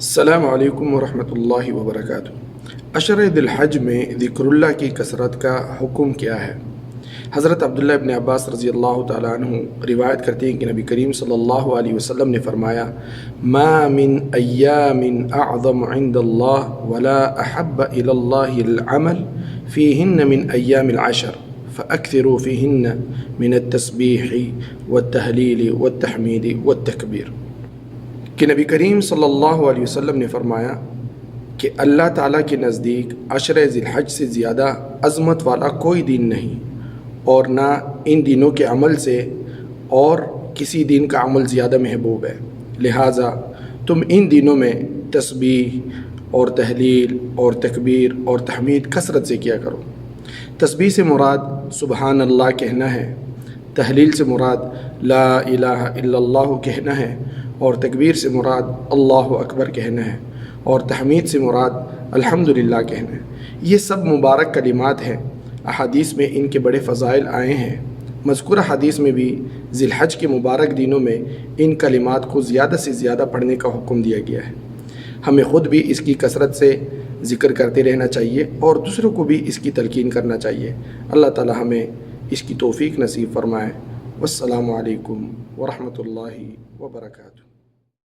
السلام علیکم ورحمۃ اللہ وبرکاتہ۔ عشر ذی الحج میں ذکر اللہ کی کثرت کا حکم کیا ہے؟ حضرت عبداللہ ابن عباس رضی اللہ تعالیٰ عنہ روایت کرتے ہیں کہ نبی کریم صلی اللہ علیہ وسلم نے فرمایا، ما من ایام اعظم عند اللہ ولا احب الی اللہ العمل فیہن من ایام العشر فاکثروا فیہن من التسبیح والتہلیل والتحمید والتکبیر۔ کہ نبی کریم صلی اللہ علیہ وسلم نے فرمایا کہ اللہ تعالیٰ کے نزدیک عشر ذی الحج سے زیادہ عظمت والا کوئی دن نہیں، اور نہ ان دنوں کے عمل سے اور کسی دن کا عمل زیادہ محبوب ہے، لہٰذا تم ان دنوں میں تسبیح اور تہلیل اور تکبیر اور تحمید کثرت سے کیا کرو۔ تسبیح سے مراد سبحان اللہ کہنا ہے، تہلیل سے مراد لا الہ الا اللہ کہنا ہے، اور تکبیر سے مراد اللہ اکبر کہنا ہے، اور تحمید سے مراد الحمدللہ کہنا ہے۔ یہ سب مبارک کلمات ہیں، احادیث میں ان کے بڑے فضائل آئے ہیں۔ مذکورہ حدیث میں بھی ذی الحج کے مبارک دنوں میں ان کلمات کو زیادہ سے زیادہ پڑھنے کا حکم دیا گیا ہے۔ ہمیں خود بھی اس کی کثرت سے ذکر کرتے رہنا چاہیے اور دوسروں کو بھی اس کی تلقین کرنا چاہیے۔ اللہ تعالی ہمیں اس کی توفیق نصیب فرمائے۔ والسلام علیکم ورحمۃ اللہ وبرکاتہ۔